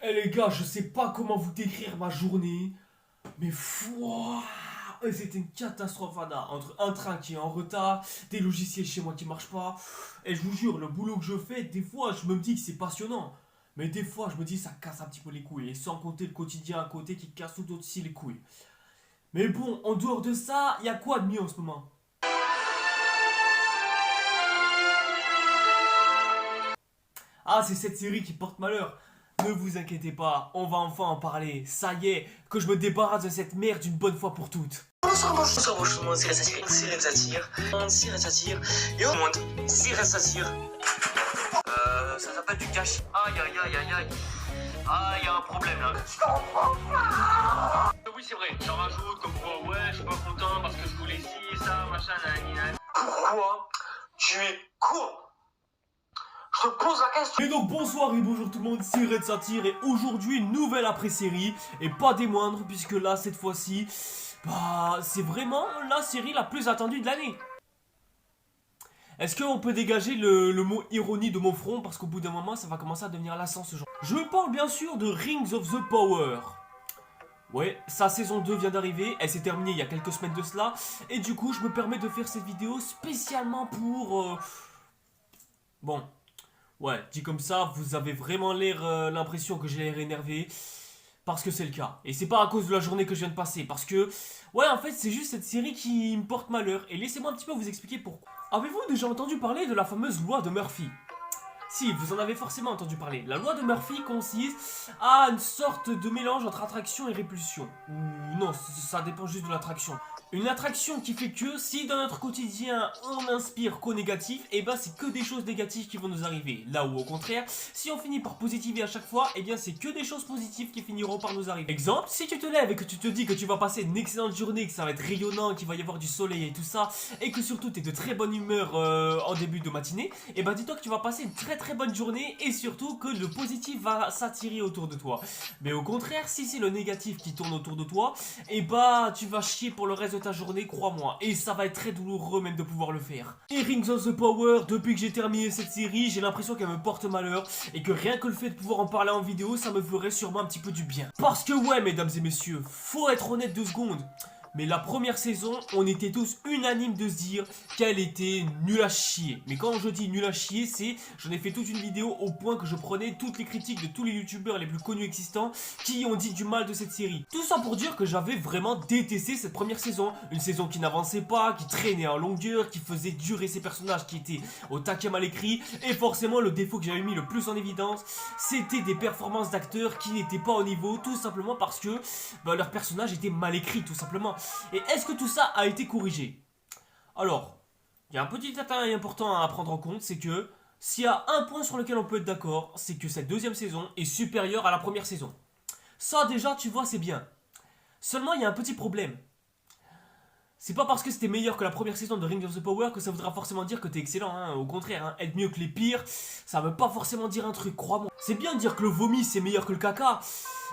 Eh les gars, je sais pas comment vous décrire ma journée, mais fouah, c'était une catastrophe Anna. Entre un train qui est en retard, des logiciels chez moi qui marchent pas, et je vous jure, le boulot que je fais, des fois je me dis que c'est passionnant, mais des fois je me dis ça casse un petit peu les couilles, et sans compter le quotidien à côté qui casse tout aussi les couilles. Mais bon, en dehors de ça, y a quoi de mieux en ce moment? Ah, c'est cette série qui porte malheur. Ne vous inquiétez pas, on va enfin en parler. Ça y est, que je me débarrasse de cette merde une bonne fois pour toutes. Bonsoir, bonjour, bonjour, c'est Satire. Et au monde, c'est Satire. Ça s'appelle du cash. Aïe, aïe, aïe, aïe, aïe. Ah, il y a un problème là. Oui, c'est vrai, j'en rajoute comme quoi, ouais, je suis pas content parce que je voulais ci, ça, machin, nanana. Pourquoi tu es con? Je te pose la question. Et donc bonsoir et bonjour tout le monde, c'est Red Satire et aujourd'hui une nouvelle après-série et pas des moindres puisque là cette fois-ci, bah c'est vraiment la série la plus attendue de l'année. Est-ce qu'on peut dégager le mot ironie de mon front parce qu'au bout d'un moment ça va commencer à devenir lassant ce genre. Je parle bien sûr de Rings of the Power. Ouais, sa saison 2 vient d'arriver, elle s'est terminée il y a quelques semaines de cela et du coup je me permets de faire cette vidéo spécialement pour... Bon, ouais, dit comme ça, vous avez vraiment l'impression que j'ai l'air énervé. Parce que c'est le cas. Et c'est pas à cause de la journée que je viens de passer. Parce que, ouais, en fait, c'est juste cette série qui me porte malheur. Et laissez-moi un petit peu vous expliquer pourquoi. Avez-vous déjà entendu parler de la fameuse loi de Murphy? Si, vous en avez forcément entendu parler. La loi de Murphy consiste à une sorte de mélange entre attraction et répulsion. Ou non, ça dépend juste de l'attraction. Une attraction qui fait que si dans notre quotidien on n'inspire qu'au négatif, et ben c'est que des choses négatives qui vont nous arriver. Là où au contraire, si on finit par positiver à chaque fois, et bien c'est que des choses positives qui finiront par nous arriver. Exemple, si tu te lèves et que tu te dis que tu vas passer une excellente journée, que ça va être rayonnant, qu'il va y avoir du soleil et tout ça, et que surtout tu es de très bonne humeur en début de matinée, et ben dis-toi que tu vas passer une très bonne journée et surtout que le positif va s'attirer autour de toi. Mais au contraire, si c'est le négatif qui tourne autour de toi, et bah tu vas chier pour le reste de ta journée, crois-moi. Et ça va être très douloureux même de pouvoir le faire. Et Rings of the Power, depuis que j'ai terminé cette série, j'ai l'impression qu'elle me porte malheur et que rien que le fait de pouvoir en parler en vidéo, ça me ferait sûrement un petit peu du bien. Parce que ouais, mesdames et messieurs, faut être honnête 2 secondes. Mais la première saison, on était tous unanimes de se dire qu'elle était nulle à chier. Mais quand je dis nulle à chier, c'est... J'en ai fait toute une vidéo au point que je prenais toutes les critiques de tous les youtubeurs les plus connus existants qui ont dit du mal de cette série. Tout ça pour dire que j'avais vraiment détesté cette première saison. Une saison qui n'avançait pas, qui traînait en longueur, qui faisait durer ses personnages qui étaient au taquet mal écrits. Et forcément, le défaut que j'avais mis le plus en évidence, c'était des performances d'acteurs qui n'étaient pas au niveau, tout simplement parce que bah, leurs personnages étaient mal écrits, tout simplement. Et est-ce que tout ça a été corrigé? Alors, il y a un petit détail important à prendre en compte, c'est que s'il y a un point sur lequel on peut être d'accord, c'est que cette deuxième saison est supérieure à la première saison. Ça déjà, tu vois, c'est bien. Seulement, il y a un petit problème. C'est pas parce que c'était meilleur que la première saison de Ring of the Power que ça voudra forcément dire que t'es excellent, hein. Au contraire, hein. Être mieux que les pires, ça veut pas forcément dire un truc, crois-moi. C'est bien de dire que le vomi c'est meilleur que le caca,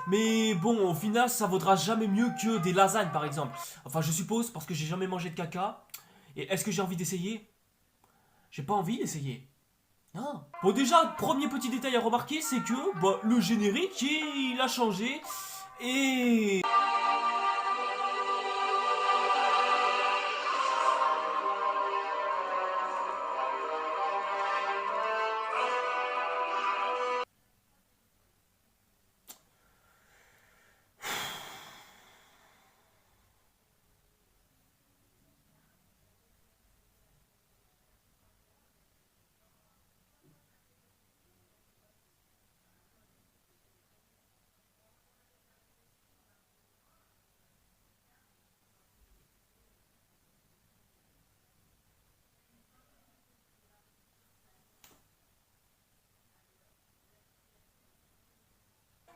mais bon, au final, ça vaudra jamais mieux que des lasagnes par exemple. Enfin, je suppose, parce que j'ai jamais mangé de caca. Et est-ce que j'ai envie d'essayer? J'ai pas envie d'essayer. Non. Bon, déjà, premier petit détail à remarquer, c'est que bah, le générique, il a changé. Et...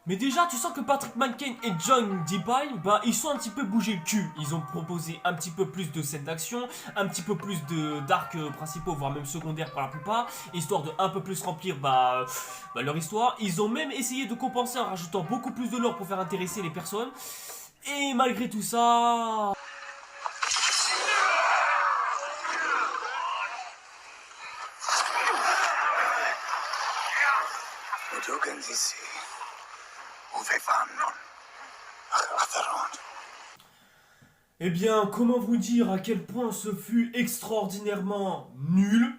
Mais déjà, tu sens que Patrick McCain et John Deepine, bah, ils sont un petit peu bougé le cul. Ils ont proposé un petit peu plus de scènes d'action, un petit peu plus d'arcs principaux, voire même secondaires pour la plupart, histoire de un peu plus remplir leur histoire. Ils ont même essayé de compenser en rajoutant beaucoup plus de lore pour faire intéresser les personnes. Et malgré tout ça... Eh bien, comment vous dire à quel point ce fut extraordinairement nul?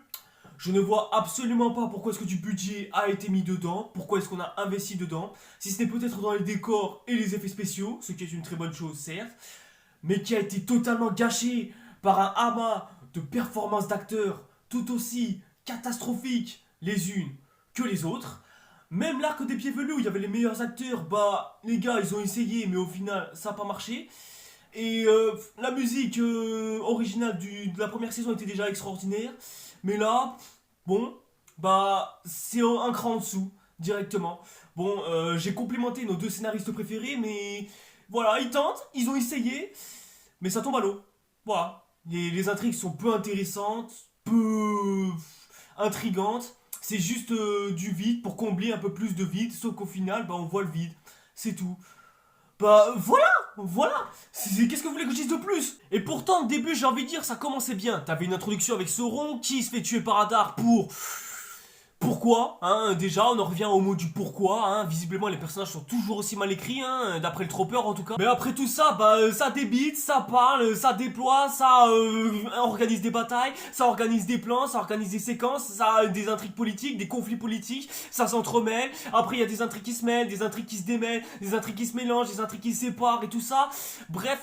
Je ne vois absolument pas pourquoi est-ce que du budget a été mis dedans, pourquoi est-ce qu'on a investi dedans, si ce n'est peut-être dans les décors et les effets spéciaux, ce qui est une très bonne chose certes, mais qui a été totalement gâché par un amas de performances d'acteurs tout aussi catastrophiques les unes que les autres. Même l'arc des pieds velus où il y avait les meilleurs acteurs, bah les gars ils ont essayé mais au final ça n'a pas marché. Et la musique originale de la première saison était déjà extraordinaire. Mais là, bon, bah c'est un cran en dessous, directement. Bon, j'ai complimenté nos deux scénaristes préférés, mais voilà, ils tentent, ils ont essayé, mais ça tombe à l'eau. Voilà, les intrigues sont peu intéressantes, peu intrigantes. C'est juste du vide pour combler un peu plus de vide, sauf qu'au final, bah on voit le vide. C'est tout. Bah voilà, qu'est-ce que vous voulez que je dise de plus? Et pourtant au début j'ai envie de dire ça commençait bien. T'avais une introduction avec Sauron qui se fait tuer par Hadar pour... Pourquoi hein, déjà, on en revient au mot du pourquoi. Hein, visiblement, les personnages sont toujours aussi mal écrits, hein, d'après le tropeur en tout cas. Mais après tout ça, bah, ça débite, ça parle, ça déploie, ça organise des batailles, ça organise des plans, ça organise des séquences, ça a des intrigues politiques, des conflits politiques, ça s'entremêle. Après, il y a des intrigues qui se mêlent, des intrigues qui se démêlent, des intrigues qui se mélangent, des intrigues qui se séparent et tout ça. Bref,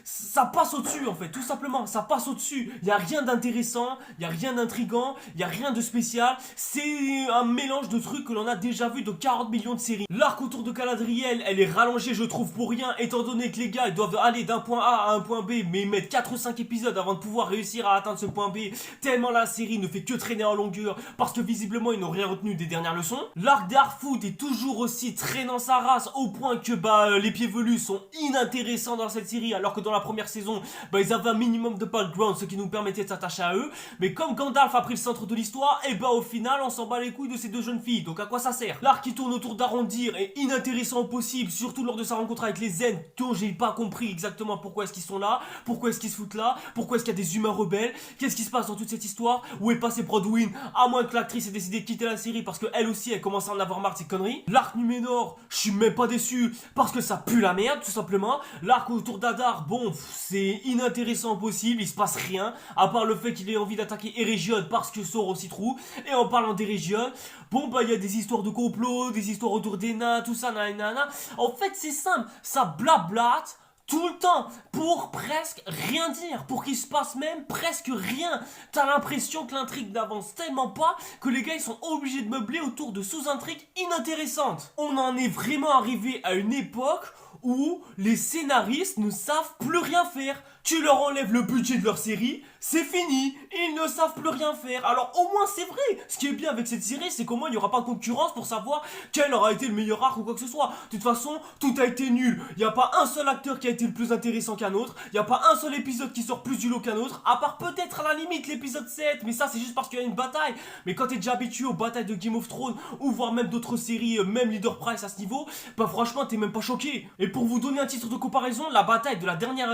ça passe au-dessus en fait, tout simplement, ça passe au-dessus. Il n'y a rien d'intéressant, il n'y a rien d'intrigant, il n'y a rien de spécial. C'est un mélange de trucs que l'on a déjà vu dans 40 millions de séries. L'arc autour de Galadriel, elle est rallongée, je trouve, pour rien, étant donné que les gars, ils doivent aller d'un point A à un point B, mais ils mettent 4 ou 5 épisodes avant de pouvoir réussir à atteindre ce point B, tellement la série ne fait que traîner en longueur, parce que visiblement, ils n'ont rien retenu des dernières leçons. L'arc d'Harfoot est toujours aussi traînant sa race, au point que bah, les pieds velus sont inintéressants dans cette série, alors que dans la première saison, bah, ils avaient un minimum de background, ce qui nous permettait de s'attacher à eux. Mais comme Gandalf a pris le centre de l'histoire, et bah au final, on s'en bat les couilles de ces deux jeunes filles. Donc à quoi ça sert? L'arc qui tourne autour d'Arondir est inintéressant au possible, surtout lors de sa rencontre avec les Zen, dont j'ai pas compris exactement pourquoi est-ce qu'ils sont là, pourquoi est-ce qu'ils se foutent là, pourquoi est-ce qu'il y a des humains rebelles, qu'est-ce qui se passe dans toute cette histoire, où est passé Brodwyn, à moins que l'actrice ait décidé de quitter la série parce qu'elle aussi elle commence à en avoir marre de ces conneries. L'arc Numénor, je suis même pas déçu parce que ça pue la merde tout simplement. L'arc autour d'Adar, bon, c'est inintéressant au possible, il se passe rien, à part le fait qu'il ait envie d'attaquer Eregion parce que Sauron s'y trouve. Et en parlant d'Eregion, bon bah il y a des histoires de complot, des histoires autour des nains, tout ça, nanana. En fait c'est simple, ça blablate tout le temps, pour presque rien dire, pour qu'il se passe même presque rien. T'as l'impression que l'intrigue n'avance tellement pas que les gars ils sont obligés de meubler autour de sous-intrigues inintéressantes. On en est vraiment arrivé à une époque où les scénaristes ne savent plus rien faire. Tu leur enlèves le budget de leur série, c'est fini, ils ne savent plus rien faire. Alors au moins c'est vrai, ce qui est bien avec cette série, c'est qu'au moins il n'y aura pas de concurrence pour savoir quel aura été le meilleur arc ou quoi que ce soit. De toute façon, tout a été nul. Il n'y a pas un seul acteur qui a été le plus intéressant qu'un autre, il n'y a pas un seul épisode qui sort plus du lot qu'un autre, à part peut-être à la limite l'épisode 7, mais ça c'est juste parce qu'il y a une bataille. Mais quand t'es déjà habitué aux batailles de Game of Thrones, ou voire même d'autres séries, même Leader Price à ce niveau, bah franchement t'es même pas choqué. Et pour vous donner un titre de comparaison, la bataille de la dernière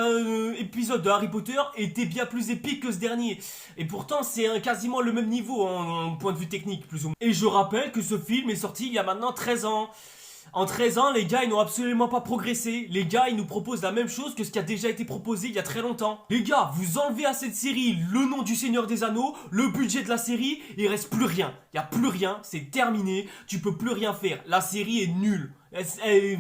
épisode de Harry Potter était bien plus épique que ce dernier. Et pourtant, c'est quasiment le même niveau en point de vue technique, plus ou moins. Et je rappelle que ce film est sorti il y a maintenant 13 ans. En 13 ans, les gars, ils n'ont absolument pas progressé. Les gars, ils nous proposent la même chose que ce qui a déjà été proposé il y a très longtemps. Les gars, vous enlevez à cette série le nom du Seigneur des Anneaux, le budget de la série, il reste plus rien. Il n'y a plus rien, c'est terminé, tu peux plus rien faire. La série est nulle.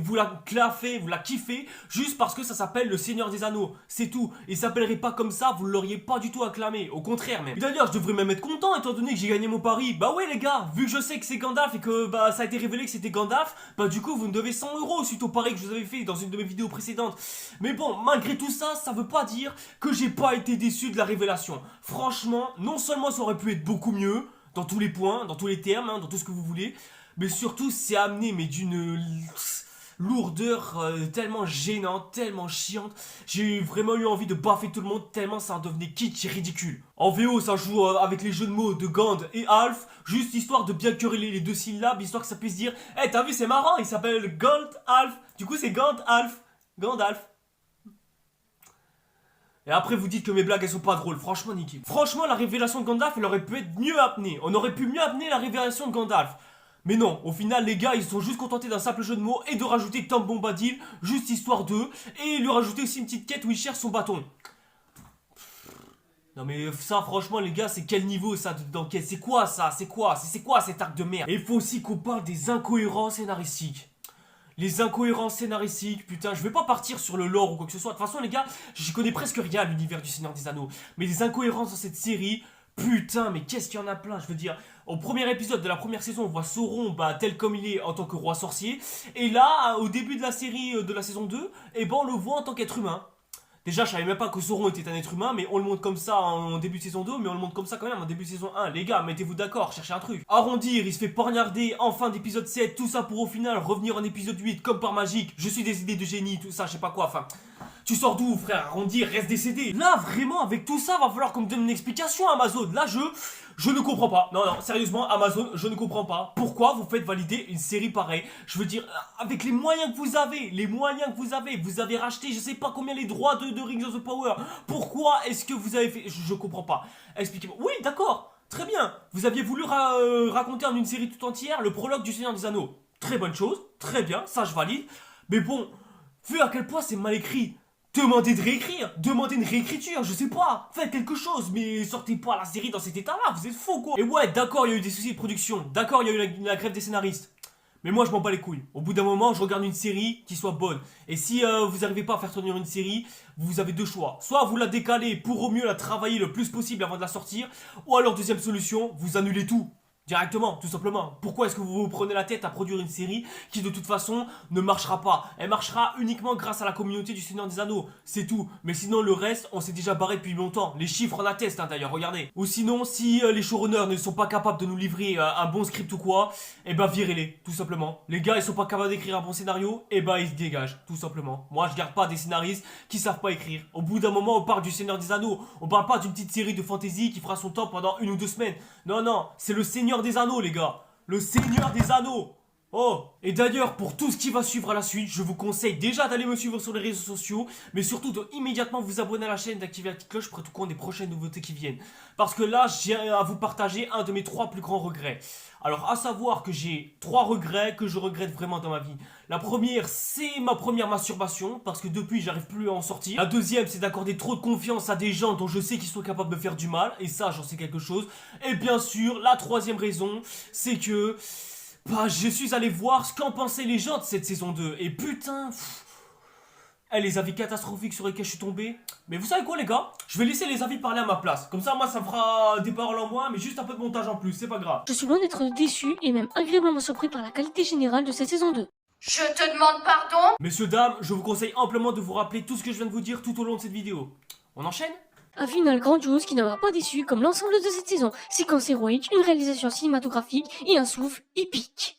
Vous la claffez, vous la kiffez juste parce que ça s'appelle le Seigneur des Anneaux, c'est tout. Il s'appellerait pas comme ça, vous l'auriez pas du tout acclamé, au contraire même. Et d'ailleurs, je devrais même être content étant donné que j'ai gagné mon pari. Bah ouais les gars, vu que je sais que c'est Gandalf et que bah ça a été révélé que c'était Gandalf, bah du coup vous me devez 100 € suite au pari que je vous avais fait dans une de mes vidéos précédentes. Mais bon, malgré tout ça, ça veut pas dire que j'ai pas été déçu de la révélation. Franchement, non seulement ça aurait pu être beaucoup mieux, dans tous les points, dans tous les termes, hein, dans tout ce que vous voulez, mais surtout c'est amené mais d'une lourdeur tellement gênante, tellement chiante. J'ai vraiment eu envie de baffer tout le monde tellement ça en devenait kitsch et ridicule. En VO ça joue avec les jeux de mots de Gand et Alf, juste histoire de bien quereller les deux syllabes, histoire que ça puisse dire « Hey t'as vu c'est marrant, il s'appelle Gand Alf », du coup c'est Gand Alf, Gandalf. Et après vous dites que mes blagues elles sont pas drôles, franchement niquez. Franchement la révélation de Gandalf elle aurait pu être mieux amenée. On aurait pu mieux amener la révélation de Gandalf. Mais non, au final les gars ils se sont juste contentés d'un simple jeu de mots et de rajouter Tom Bombadil, juste histoire d'eux, et lui rajouter aussi une petite quête où il cherche son bâton. Non mais ça franchement les gars c'est quel niveau ça d'enquête? C'est quoi ça? C'est quoi cet arc de merde? Et il faut aussi qu'on parle des incohérences scénaristiques. Les incohérences scénaristiques, putain, je vais pas partir sur le lore ou quoi que ce soit. De toute façon les gars, j'y connais presque rien à l'univers du Seigneur des Anneaux. Mais les incohérences dans cette série, putain, mais qu'est-ce qu'il y en a plein? Je veux dire, au premier épisode de la première saison, on voit Sauron tel comme il est en tant que roi sorcier. Et là, au début de la série de la saison 2, on le voit en tant qu'être humain. Déjà, je savais même pas que Sauron était un être humain, mais on le montre comme ça en début de saison 2, mais on le montre comme ça quand même en début de saison 1. Les gars, mettez-vous d'accord, cherchez un truc. Arrondir, il se fait poignarder en fin d'épisode 7, tout ça pour au final revenir en épisode 8 comme par magique. Je suis des idées de génie, tout ça, je sais pas quoi, enfin... Tu sors d'où, frère? Arrondir, reste décédé. Là, vraiment, avec tout ça, va falloir qu'on me donne une explication, Amazon. Là, je ne comprends pas. Non, non, sérieusement, Amazon, je ne comprends pas. Pourquoi vous faites valider une série pareille? Je veux dire, avec les moyens que vous avez racheté, je sais pas combien les droits de Rings of the Power. Pourquoi est-ce que vous avez fait... Je comprends pas. Expliquez-moi. Oui, d'accord, très bien. Vous aviez voulu raconter en une série tout entière le prologue du Seigneur des Anneaux. Très bonne chose, très bien, ça je valide. Mais bon, vu à quel point c'est mal écrit... Demandez de réécrire, demandez une réécriture, je sais pas, faites quelque chose, mais sortez pas la série dans cet état-là, vous êtes fous quoi. Et ouais, d'accord, il y a eu des soucis de production, d'accord, il y a eu la grève des scénaristes, mais moi je m'en bats les couilles. Au bout d'un moment, je regarde une série qui soit bonne. Et si vous n'arrivez pas à faire tenir une série, vous avez deux choix. Soit vous la décalez pour au mieux la travailler le plus possible avant de la sortir, ou alors deuxième solution, vous annulez tout. Directement, tout simplement. Pourquoi est-ce que vous vous prenez la tête à produire une série qui de toute façon ne marchera pas? Elle marchera uniquement grâce à la communauté du Seigneur des Anneaux, c'est tout. Mais sinon le reste, on s'est déjà barré depuis longtemps. Les chiffres en attestent d'ailleurs, regardez. Ou sinon, si les showrunners ne sont pas capables de nous livrer un bon script ou quoi, virez-les, tout simplement. Les gars, ils sont pas capables d'écrire un bon scénario, ils se dégagent, tout simplement. Moi, je garde pas des scénaristes qui savent pas écrire. Au bout d'un moment, on parle du Seigneur des Anneaux. On parle pas d'une petite série de fantasy qui fera son temps pendant 1 ou 2 semaines. Non, non, c'est le Seigneur des Anneaux, les gars. Le Seigneur des Anneaux. Oh, et d'ailleurs, pour tout ce qui va suivre à la suite, je vous conseille déjà d'aller me suivre sur les réseaux sociaux, mais surtout de immédiatement vous abonner à la chaîne, d'activer la petite cloche pour être au courant des prochaines nouveautés qui viennent. Parce que là, j'ai à vous partager un de mes 3 plus grands regrets. Alors, à savoir que j'ai 3 regrets que je regrette vraiment dans ma vie. La première, c'est ma première masturbation, parce que depuis, j'arrive plus à en sortir. La deuxième, c'est d'accorder trop de confiance à des gens dont je sais qu'ils sont capables de me faire du mal, et ça, j'en sais quelque chose. Et bien sûr, la troisième raison, c'est que... je suis allé voir ce qu'en pensaient les gens de cette saison 2. Et putain, les avis catastrophiques sur lesquels je suis tombé. Mais vous savez quoi les gars? Je vais laisser les avis parler à ma place. Comme ça, moi, ça me fera des paroles en moins, mais juste un peu de montage en plus, c'est pas grave. Je suis loin d'être déçu et même agréablement surpris par la qualité générale de cette saison 2. Je te demande pardon? Messieurs, dames, je vous conseille amplement de vous rappeler tout ce que je viens de vous dire tout au long de cette vidéo. On enchaîne? Un final grandiose qui n'aura pas déçu comme l'ensemble de cette saison. Séquence héroïque, une réalisation cinématographique et un souffle épique.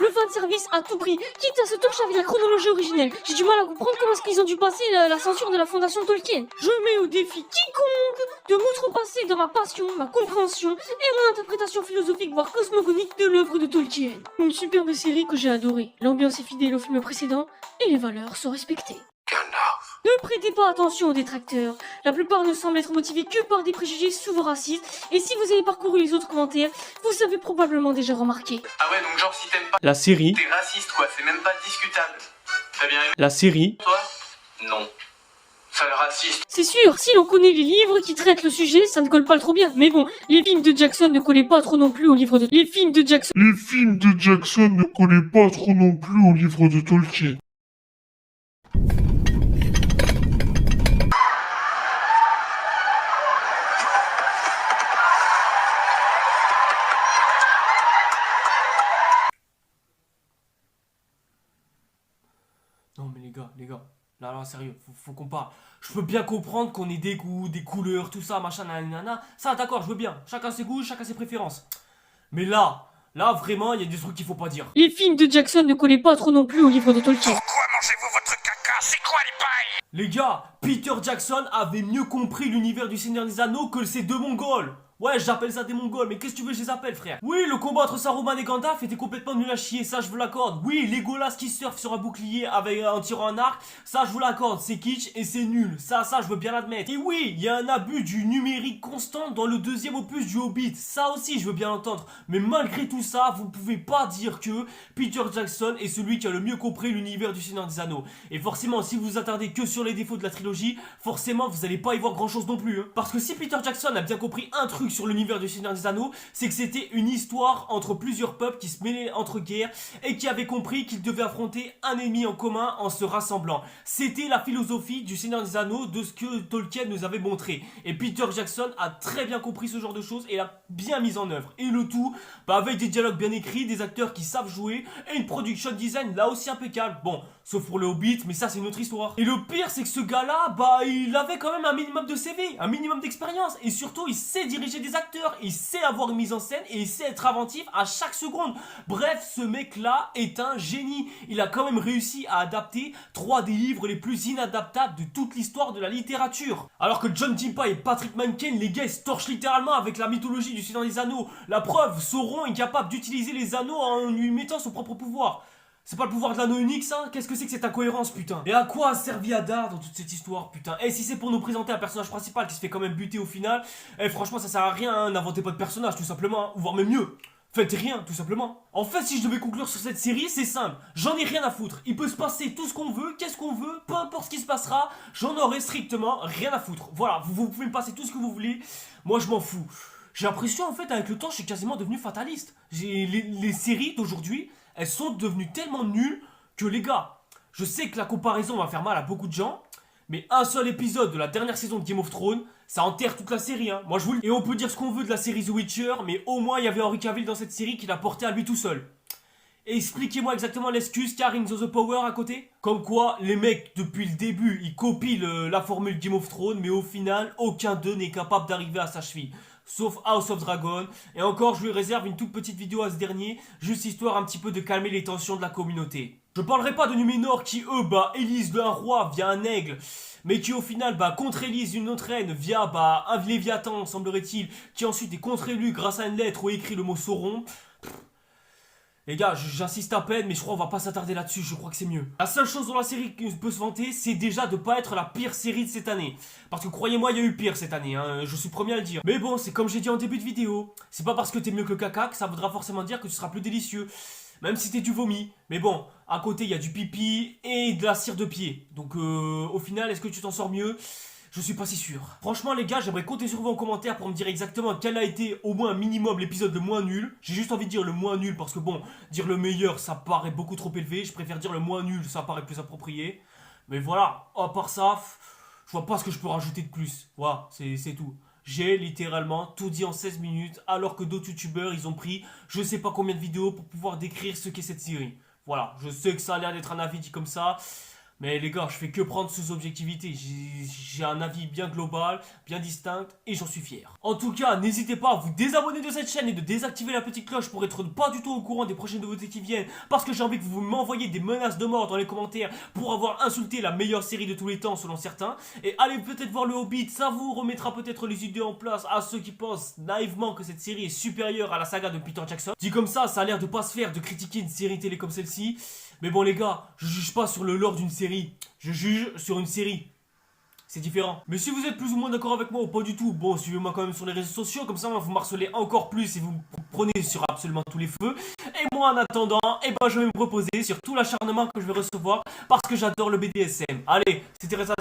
Le fanservice à tout prix, quitte à se torcher avec la chronologie originelle. J'ai du mal à comprendre comment est-ce qu'ils ont dû passer la censure de la fondation Tolkien. Je mets au défi quiconque de m'outrepasser dans ma passion, ma compréhension et mon interprétation philosophique voire cosmogonique de l'œuvre de Tolkien. Une superbe série que j'ai adorée. L'ambiance est fidèle au film précédent et les valeurs sont respectées. Ne prêtez pas attention aux détracteurs. La plupart ne semblent être motivés que par des préjugés souvent racistes. Et si vous avez parcouru les autres commentaires, vous avez probablement déjà remarqué. Ah ouais, donc genre si t'aimes pas La série. t'es raciste quoi, c'est même pas discutable. T'as bien aimé La série. toi? Non. Sale raciste. C'est sûr, si l'on connaît les livres qui traitent le sujet, ça ne colle pas trop bien. Mais bon, les films de Jackson ne collaient pas trop non plus aux livres de... Les films de Jackson ne collaient pas trop non plus au livre de Tolkien. Non mais les gars, là, sérieux, faut qu'on parle. Je peux bien comprendre qu'on ait des goûts, des couleurs, tout ça, machin, nanana. Ça, d'accord, je veux bien. Chacun ses goûts, chacun ses préférences. Mais là, vraiment, il y a des trucs qu'il faut pas dire. Les films de Jackson ne collaient pas trop non plus aux livres de Tolkien. Pourquoi mangez-vous votre caca? C'est quoi les pailles? Les gars, Peter Jackson avait mieux compris l'univers du Seigneur des Anneaux que ces 2 Mongols. Ouais, j'appelle ça des Mongols, mais qu'est-ce que tu veux que je les appelle, frère? Oui, le combat entre Saruman et Gandalf était complètement nul à chier, ça je vous l'accorde. Oui, Legolas qui surfe sur un bouclier en tirant un arc, ça je vous l'accorde, c'est kitsch et c'est nul. Ça je veux bien l'admettre. Et oui, il y a un abus du numérique constant dans le deuxième opus du Hobbit, ça aussi je veux bien l'entendre. Mais malgré tout ça, vous pouvez pas dire que Peter Jackson est celui qui a le mieux compris l'univers du Seigneur des Anneaux. Et forcément, si vous vous attardez que sur les défauts de la trilogie, forcément vous allez pas y voir grand chose non plus. Parce que si Peter Jackson a bien compris un truc sur l'univers du Seigneur des Anneaux, c'est que c'était une histoire entre plusieurs peuples qui se mêlaient entre guerres et qui avaient compris qu'ils devaient affronter un ennemi en commun en se rassemblant. C'était la philosophie du Seigneur des Anneaux, de ce que Tolkien nous avait montré. Et Peter Jackson a très bien compris ce genre de choses et l'a bien mis en œuvre. Et le tout, avec des dialogues bien écrits, des acteurs qui savent jouer et une production design là aussi impeccable. Bon, sauf pour le Hobbit, mais ça c'est une autre histoire. Et le pire, c'est que ce gars-là, il avait quand même un minimum de CV, un minimum d'expérience. Et surtout, il sait diriger des acteurs, il sait avoir une mise en scène et il sait être inventif à chaque seconde. Bref, ce mec-là est un génie. Il a quand même réussi à adapter 3 des livres les plus inadaptables de toute l'histoire de la littérature. Alors que John Timpa et Patrick Menken, les gars, ils se torchent littéralement avec la mythologie du Seigneur des Anneaux. La preuve, Sauron est capable d'utiliser les anneaux en lui mettant son propre pouvoir. C'est pas le pouvoir de l'anneau unique, ça? Qu'est-ce que c'est que cette incohérence, putain? Et à quoi a servi Hadar dans toute cette histoire, putain? Et si c'est pour nous présenter un personnage principal qui se fait quand même buter au final, franchement, ça sert à rien, hein, n'inventez pas de personnage, tout simplement, hein, voire même mieux. Faites rien, tout simplement. En fait, si je devais conclure sur cette série, c'est simple. J'en ai rien à foutre. Il peut se passer tout ce qu'on veut, qu'est-ce qu'on veut, peu importe ce qui se passera, j'en aurai strictement rien à foutre. Voilà, vous pouvez me passer tout ce que vous voulez, moi je m'en fous. J'ai l'impression, en fait, avec le temps, je suis quasiment devenu fataliste. Les séries d'aujourd'hui, elles sont devenues tellement nulles que, les gars, je sais que la comparaison va faire mal à beaucoup de gens, mais un seul épisode de la dernière saison de Game of Thrones, ça enterre toute la série, hein. Moi, je vous le dis. Et on peut dire ce qu'on veut de la série The Witcher, mais au moins, il y avait Henry Cavill dans cette série qui l'a porté à lui tout seul. Et expliquez-moi exactement l'excuse car in the Power à côté. Comme quoi, les mecs, depuis le début, ils copient la formule Game of Thrones, mais au final, aucun d'eux n'est capable d'arriver à sa cheville. Sauf House of Dragon. Et encore, je lui réserve une toute petite vidéo à ce dernier, juste histoire un petit peu de calmer les tensions de la communauté. Je parlerai pas de Numénor qui, eux, élisent un roi via un aigle, mais qui au final, contre-élisent une autre reine via, un Léviathan, semblerait-il, qui ensuite est contre-élu grâce à une lettre où est écrit le mot Sauron. Les gars, j'insiste à peine, mais je crois qu'on va pas s'attarder là-dessus, je crois que c'est mieux. La seule chose dont la série peut se vanter, c'est déjà de pas être la pire série de cette année. Parce que croyez-moi, il y a eu pire cette année, hein, je suis le premier à le dire. Mais bon, c'est comme j'ai dit en début de vidéo, c'est pas parce que t'es mieux que le caca que ça voudra forcément dire que tu seras plus délicieux. Même si t'es du vomi. Mais bon, à côté, il y a du pipi et de la cire de pied. Donc au final, est-ce que tu t'en sors mieux ? Je suis pas si sûr. Franchement les gars, j'aimerais compter sur vous en commentaire pour me dire exactement quel a été au moins un minimum l'épisode le moins nul. J'ai juste envie de dire le moins nul parce que bon, dire le meilleur ça paraît beaucoup trop élevé. Je préfère dire le moins nul, ça paraît plus approprié. Mais voilà, à part ça, je vois pas ce que je peux rajouter de plus. Voilà, c'est tout. J'ai littéralement tout dit en 16 minutes alors que d'autres youtubeurs ils ont pris je sais pas combien de vidéos pour pouvoir décrire ce qu'est cette série. Voilà, je sais que ça a l'air d'être un avis dit comme ça. Mais les gars, je fais que prendre sous objectivité, j'ai un avis bien global, bien distinct et j'en suis fier. En tout cas, n'hésitez pas à vous désabonner de cette chaîne et de désactiver la petite cloche pour être pas du tout au courant des prochaines nouveautés qui viennent. Parce que j'ai envie que vous m'envoyiez des menaces de mort dans les commentaires pour avoir insulté la meilleure série de tous les temps selon certains. Et allez peut-être voir le Hobbit, ça vous remettra peut-être les idées en place à ceux qui pensent naïvement que cette série est supérieure à la saga de Peter Jackson. Dit comme ça a l'air de pas se faire de critiquer une série télé comme celle-ci. Mais bon les gars, je juge pas sur le lore d'une série, je juge sur une série. C'est différent. Mais si vous êtes plus ou moins d'accord avec moi ou pas du tout, bon, suivez-moi quand même sur les réseaux sociaux, comme ça vous m'harcelez encore plus et vous me prenez sur absolument tous les feux. Et moi en attendant, je vais me reposer sur tout l'acharnement que je vais recevoir parce que j'adore le BDSM. Allez, c'était Reza.